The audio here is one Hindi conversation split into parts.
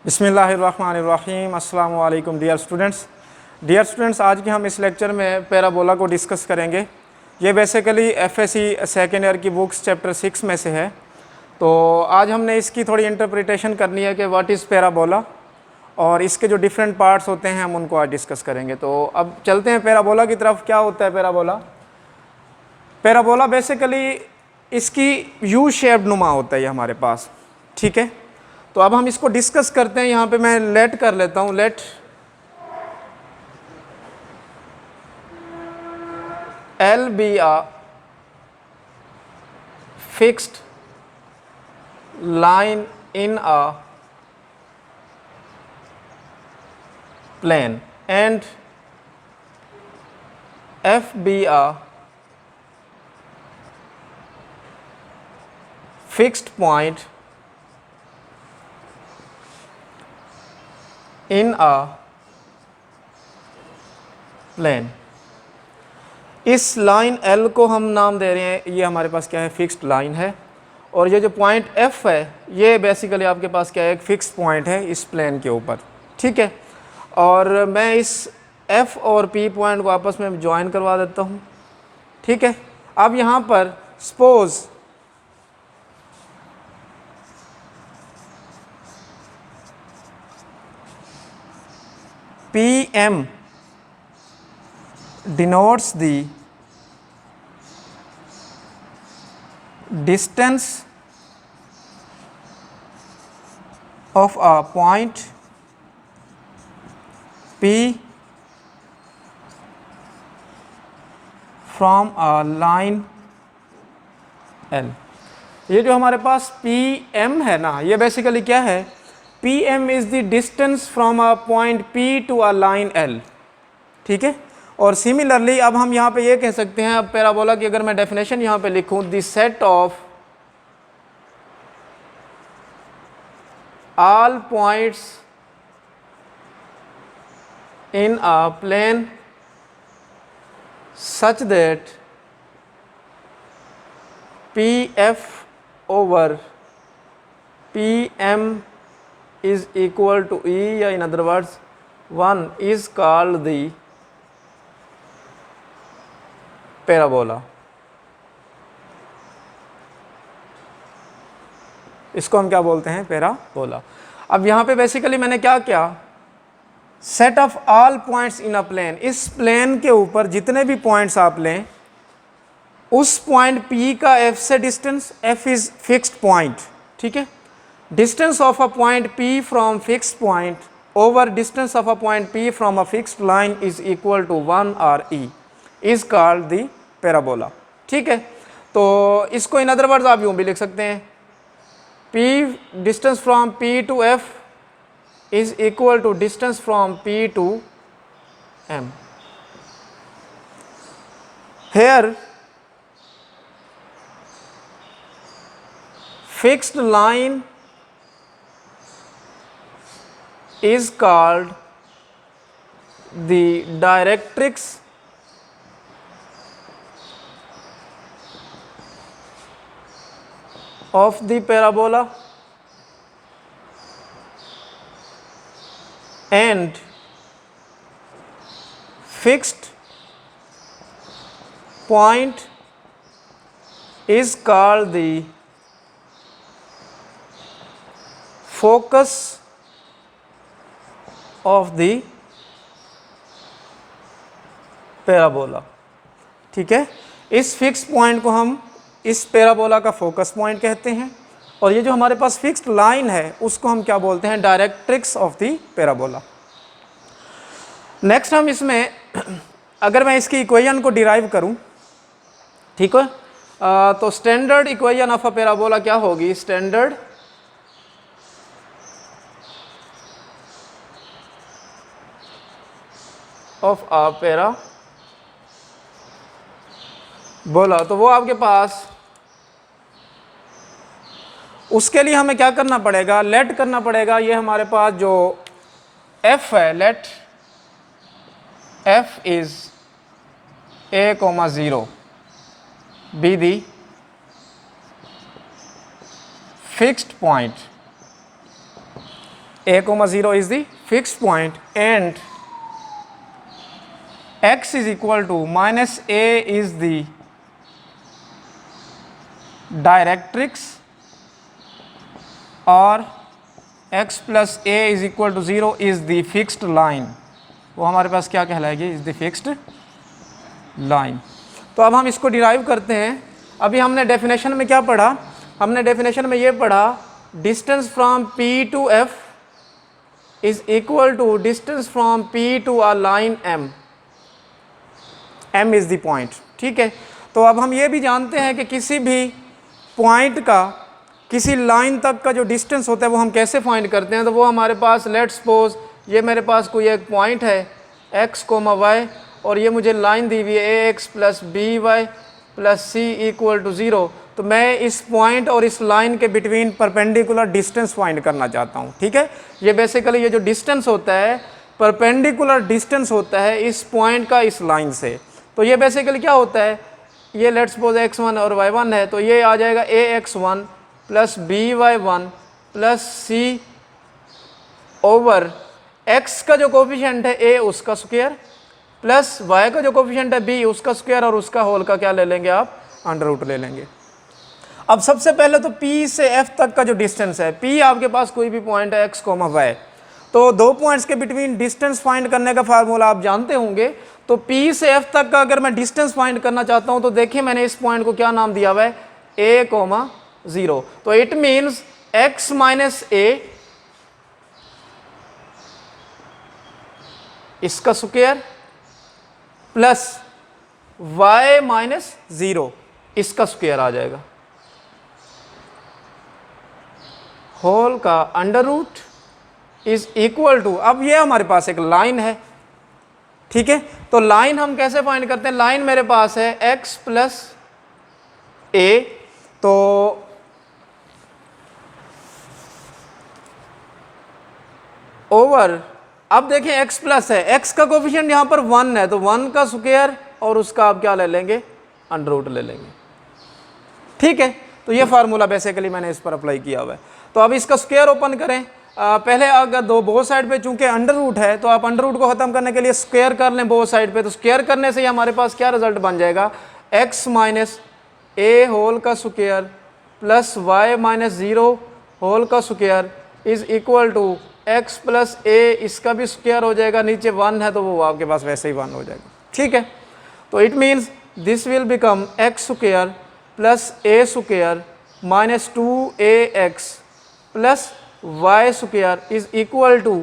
बिस्मिल्लाहिर्रहमानिर्रहीम। अस्सलामु अलैकुम डियर स्टूडेंट्स, आज के हम इस लेक्चर में पैराबोला को डिस्कस करेंगे। ये बेसिकली एफएससी सेकेंड ईयर की बुक्स चैप्टर 6 में से है। तो आज हमने इसकी थोड़ी इंटरप्रिटेशन करनी है कि व्हाट इज़ पैराबोला और इसके जो डिफरेंट पार्ट्स होते हैं हम उनको आज डिस्कस करेंगे। तो अब चलते हैं पैराबोला की तरफ। क्या होता है पैराबोला? पैराबोला बेसिकली इसकी यू शेप्ड नुमा होता है ये हमारे पास, ठीक है। तो अब हम इसको डिस्कस करते हैं। यहाँ पे मैं लेट कर लेता हूँ, let L B a fixed line in a plane and F be a fixed point in a plane. इस लाइन L को हम नाम दे रहे हैं, ये हमारे पास क्या है, फिक्स्ड लाइन है। और ये जो पॉइंट F है ये बेसिकली आपके पास क्या है, एक फिक्स पॉइंट है इस प्लेन के ऊपर, ठीक है। और मैं इस F और P पॉइंट को आपस में ज्वाइन करवा देता हूँ, ठीक है। अब यहाँ पर suppose PM denotes the distance of a point P from a line L। ये जो हमारे पास PM है ना, ये बेसिकली क्या है, PM is the distance from a point P to a line L, ठीक है। और सिमिलरली अब हम यहाँ पे ये कह सकते हैं, अब पैराबोला की अगर मैं डेफिनेशन यहाँ पे लिखूँ, the set of all points in a plane such that PF over PM is equal to E, या in other words 1 is called the parabola. इसको हम क्या बोलते हैं, पैराबोला। अब यहाँ पे बेसिकली मैंने क्या किया, set of all points in a plane, इस प्लेन के ऊपर जितने भी पॉइंट्स आप लें, उस पॉइंट P का F से distance, F is fixed point, ठीक है। Distance of a point P from fixed point over distance of a point P from a fixed line is equal to 1 or E is called the parabola, ठीक है। तो इसको in other words आप यूँ भी लिख सकते हैं, P distance from P to F is equal to distance from P to M। Here fixed line is called the directrix of the parabola and fixed point is called the focus of the parabola, ठीक है। इस फिक्स पॉइंट को हम इस पैराबोला का फोकस पॉइंट कहते हैं, और ये जो हमारे पास फिक्स्ड लाइन है उसको हम क्या बोलते हैं, directrix of the parabola. Next हम इसमें अगर मैं इसकी इक्वेशन को डिराइव करूं, ठीक है, तो standard equation of a parabola क्या होगी, स्टैंडर्ड ऑफ अ पैराबोला। तो वो आपके पास, उसके लिए हमें क्या करना पड़ेगा, लेट करना पड़ेगा। ये हमारे पास जो F है, let F is A,0 be the fixed point a comma 0 is the fixed point and x is equal to minus a is the directrix और x plus a is equal to 0 is the fixed line, वो हमारे पास क्या कहलाएगी, इज द फिक्स्ड लाइन। तो अब हम इसको डिराइव करते हैं। अभी हमने डेफिनेशन में क्या पढ़ा, हमने डेफिनेशन में ये पढ़ा distance from p to f is equal to distance from p to a line m, m is the point, ठीक है। तो अब हम ये भी जानते हैं कि किसी भी पॉइंट का किसी लाइन तक का जो डिस्टेंस होता है वो हम कैसे फाइंड करते हैं। तो वो हमारे पास लेट्स सपोज ये मेरे पास कोई एक पॉइंट है x, y और ये मुझे लाइन दी हुई है ax plus B Y plus C equal to 0। तो मैं इस पॉइंट और इस लाइन के बिटवीन परपेंडिकुलर डिस्टेंस फाइंड करना चाहता हूँ, ठीक है। ये बेसिकली ये जो डिस्टेंस होता है परपेंडिकुलर डिस्टेंस होता है इस पॉइंट का इस लाइन से। तो ये बेसिकली क्या होता है, ये लेट्स सपोज x1 और y1 है, तो ये आ जाएगा ax1 प्लस by1 प्लस सी ओवर x का जो कोफिशिएंट है a उसका स्क्वायर प्लस y का जो कोफिशिएंट है b उसका स्क्वायर और उसका होल का क्या ले लेंगे आप, अंडर रूट ले लेंगे। अब सबसे पहले तो p से f तक का जो डिस्टेंस है, p आपके पास कोई भी पॉइंट है x, y, तो दो पॉइंट्स के बिटवीन डिस्टेंस फाइंड करने का फार्मूला आप जानते होंगे। तो p से f तक का अगर मैं डिस्टेंस फाइंड करना चाहता हूं तो देखिए मैंने इस पॉइंट को क्या नाम दिया हुआ है, a, 0। तो it means x minus a इसका स्क्वायर प्लस y माइनस 0 इसका स्क्वायर आ जाएगा, होल का under root is equal to, अब ये हमारे पास एक लाइन है, ठीक है। तो लाइन हम कैसे फाइंड करते हैं, लाइन मेरे पास है x प्लस a, तो ओवर, अब देखें x प्लस है, x का कोफिशिएंट यहाँ पर 1 है तो 1 का स्क्वायर और उसका आप क्या ले लेंगे, अंडर रूट ले लेंगे, ठीक है। तो ये फार्मूला बेसिकली मैंने इस पर अप्लाई किया हुआ है। तो अब इसका स्क्वायर ओपन करें, पहले अगर बोथ साइड पे चूंकि अंडर रूट है तो आप अंडर रूट को खत्म करने के लिए स्क्वायर कर लें बोथ साइड पे। तो स्क्वायर करने से ही हमारे पास क्या रिजल्ट बन जाएगा, x माइनस a होल का square plus y minus 0 whole का square is equal to x plus a, इसका भी स्क्वायर हो जाएगा, नीचे 1 है तो वो आपके पास वैसे ही 1 हो जाएगा, ठीक है। तो it means this will become x square plus a square minus 2ax plus y square is equal to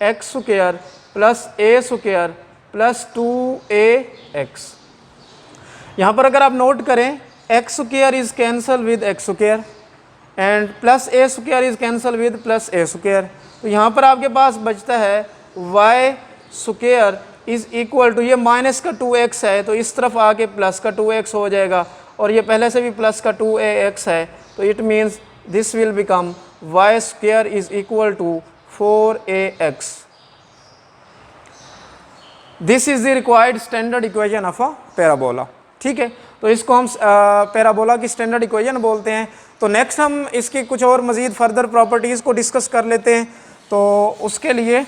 x square plus a square plus 2ax। यहाँ पर अगर आप नोट करें x square is cancel with x square and plus a square is cancel with plus a square. तो यहाँ पर आपके पास बचता है y square is equal to, ये माइनस का 2x है तो इस तरफ आके प्लस का 2x हो जाएगा और ये पहले से भी प्लस का 2ax है, तो it means this will become y square is equal to 4ax। This is the required standard equation of a parabola, ठीक है। तो इसको हम पैराबोला की स्टैंडर्ड इक्वेशन बोलते हैं। तो नेक्स्ट हम इसकी कुछ और मज़ीद फर्दर प्रॉपर्टीज़ को डिस्कस कर लेते हैं। तो उसके लिए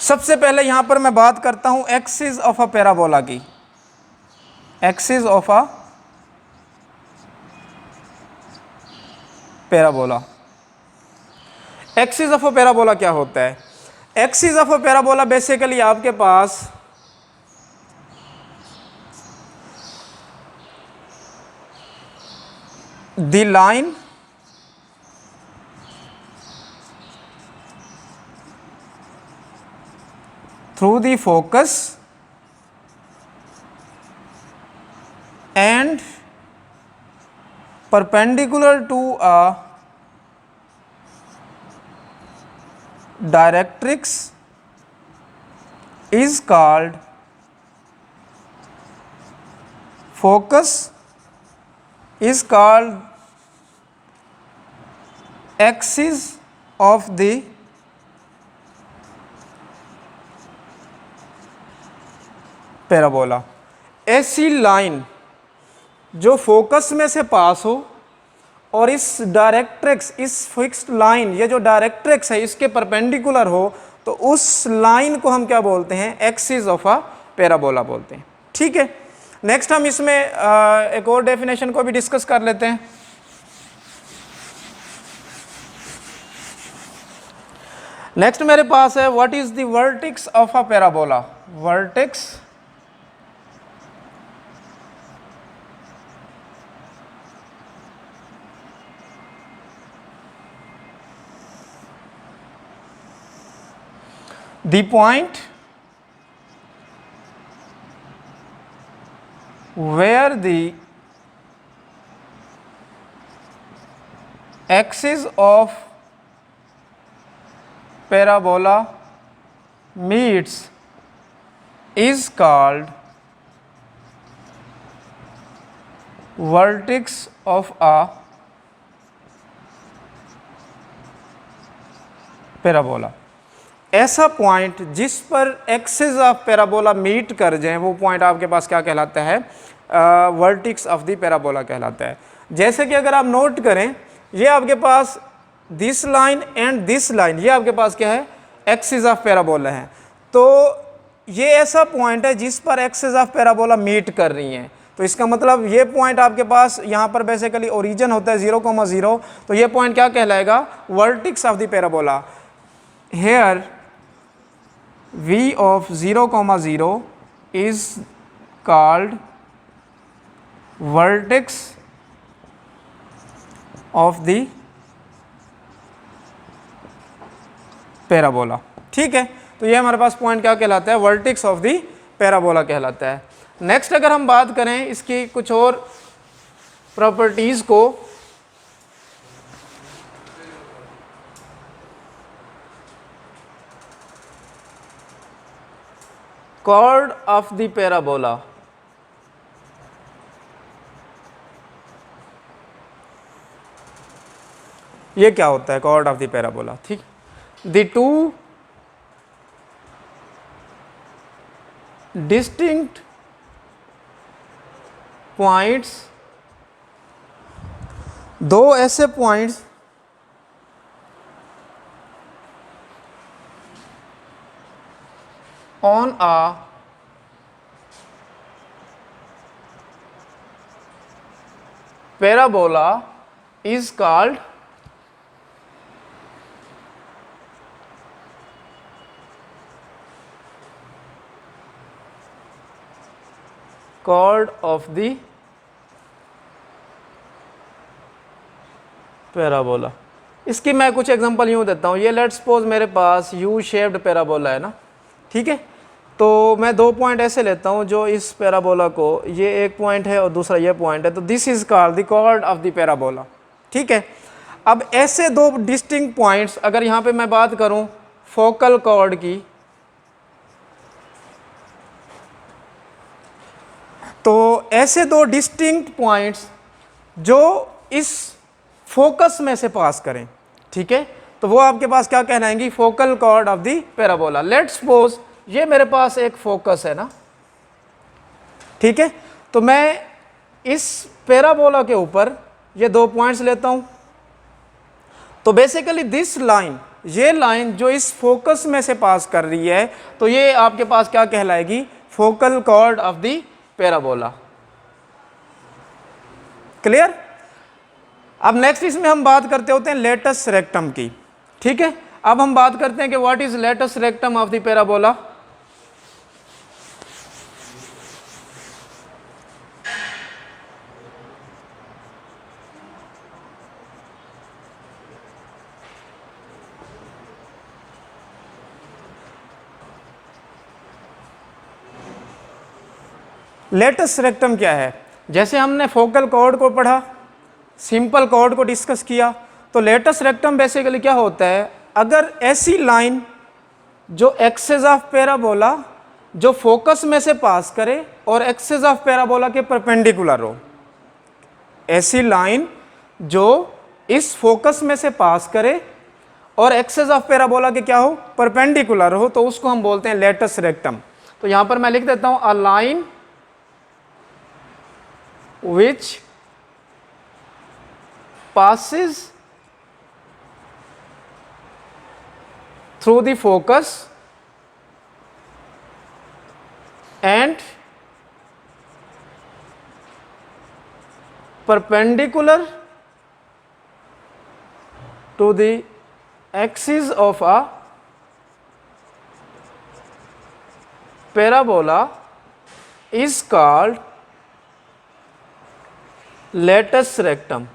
सबसे पहले यहाँ पर मैं बात करता हूँ एक्सिस ऑफ अ पैराबोला की। Axis of a parabola, axis of a parabola क्या होता है, axis of a parabola basically आपके पास the line through the focus and perpendicular to a directrix is called focus, is called axis of the parabola. ऐसी लाइन जो फोकस में से पास हो और इस डायरेक्ट्रिक्स, इस फिक्स्ड लाइन, ये जो डायरेक्ट्रिक्स है इसके परपेंडिकुलर हो, तो उस लाइन को हम क्या बोलते हैं, एक्सिस ऑफ अ पैराबोला बोलते हैं। ठीक है, नेक्स्ट हम इसमें एक और डेफिनेशन को भी डिस्कस कर लेते हैं। नेक्स्ट मेरे पास है what is the vertex of a parabola. Vertex the point where the axis of parabola meets is called vertex of a parabola. ऐसा पॉइंट जिस पर एक्सिस ऑफ पैराबोला मीट कर जाए वो पॉइंट आपके पास क्या कहलाता है, वर्टेक्स ऑफ द पैराबोला कहलाता है। जैसे कि अगर आप नोट करें, ये आपके पास this line and this line, ये आपके पास क्या है, एक्सिस ऑफ पैराबोला है। तो ये ऐसा पॉइंट है जिस पर एक्सिस ऑफ पैराबोला मीट कर रही हैं। तो इसका मतलब ये पॉइंट आपके पास यहाँ पर बेसिकली ओरिजिन होता है 0,0, तो ये पॉइंट क्या कहलाएगा, vertex of the parabola. Here v of 0,0 is called vertex of the parabola. ठीक है, तो ये हमारे पास पॉइंट क्या कहलाता है, वर्टेक्स ऑफ द पैराबोला कहलाता है। नेक्स्ट अगर हम बात करें इसकी कुछ और प्रॉपर्टीज को, chord of the parabola, ये क्या होता है chord of the parabola। ठीक, the two distinct points, दो ऐसे points on a parabola is called chord of the parabola. इसकी मैं कुछ एग्जांपल यूँ देता हूँ। ये लेट्स सपोज मेरे पास यू शेप्ड पैराबोला है ना, ठीक है। तो मैं दो पॉइंट ऐसे लेता हूँ जो इस पैराबोला को, ये एक पॉइंट है और दूसरा ये पॉइंट है, तो this is called the chord of the parabola. ठीक है, अब ऐसे दो डिस्टिंक्ट पॉइंट्स, अगर यहाँ पे मैं बात करूँ फोकल कॉर्ड की, तो ऐसे दो डिस्टिंक्ट पॉइंट्स जो इस फोकस में से पास करें, ठीक है, तो वो आपके पास क्या कहलाएंगी, focal chord of the parabola. Let's suppose ये मेरे पास एक फोकस है ना, ठीक है, तो मैं इस पैराबोला के ऊपर ये दो पॉइंट्स लेता हूं। तो बेसिकली दिस लाइन, ये लाइन जो इस फोकस में से पास कर रही है, तो ये आपके पास क्या कहलाएगी, focal chord of the parabola. Clear. अब नेक्स्ट इसमें हम बात करते होते हैं लेटस रेक्टम की। ठीक है, अब हम बात करते हैं कि what is latus rectum of the parabola. Latus rectum क्या है, जैसे हमने फोकल कॉर्ड को पढ़ा, सिंपल कॉर्ड को डिस्कस किया, तो लेटस रेक्टम बेसिकली क्या होता है, अगर ऐसी लाइन जो एक्सिस ऑफ पैराबोला जो फोकस में से पास करे और एक्सिस ऑफ पैराबोला के परपेंडिकुलर हो, ऐसी लाइन जो इस फोकस में से पास करे और एक्सिस ऑफ पैराबोला के क्या हो, परपेंडिकुलर हो, तो उसको हम बोलते हैं लेटस रेक्टम। तो यहां पर मैं लिख देता हूं a line which passes through the focus and perpendicular to the axis of a parabola is called latus rectum।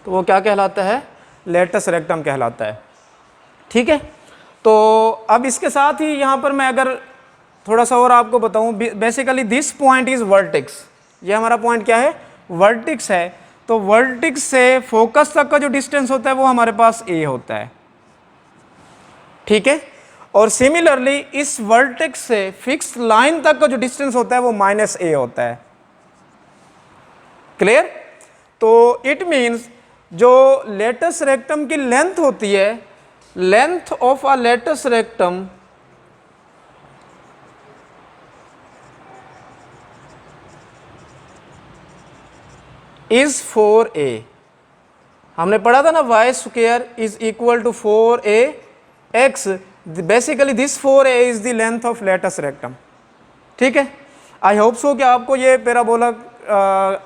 तो वो क्या कहलाता है? लेटस रेक्टम कहलाता है। ठीक है, तो अब इसके साथ ही यहाँ पर मैं अगर थोड़ा सा और आपको बताऊँ, basically this point is vertex. ये हमारा पॉइंट क्या है? वर्टेक्स है। तो वर्टेक्स से फोकस तक का जो डिस्टेंस होता है वो हमारे पास ए होता है। ठीक है, और सिमिलरली इस वर्टेक्स से फिक्स लाइन तक का जो डिस्टेंस होता है वो माइनस ए होता है। क्लियर? तो इट मीन्स जो लेटस रेक्टम की लेंथ होती है, length of a latus rectum is 4a। हमने पढ़ा था ना y square is equal to 4ax। Basically this 4a is the length of latus rectum. ठीक है, आई होप सो कि आपको ये पैराबोला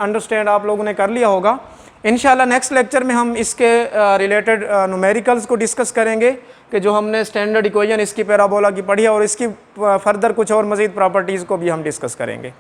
अंडरस्टैंड आप लोगों ने कर लिया होगा। इंशाल्लाह नेक्स्ट लेक्चर में हम इसके रिलेटेड न्यूमेरिकल्स को डिस्कस करेंगे कि जो हमने स्टैंडर्ड इक्वेशन इसकी पैराबोला की पढ़ी है, और इसकी फर्दर कुछ और मज़ीद प्रॉपर्टीज़ को भी हम डिस्कस करेंगे।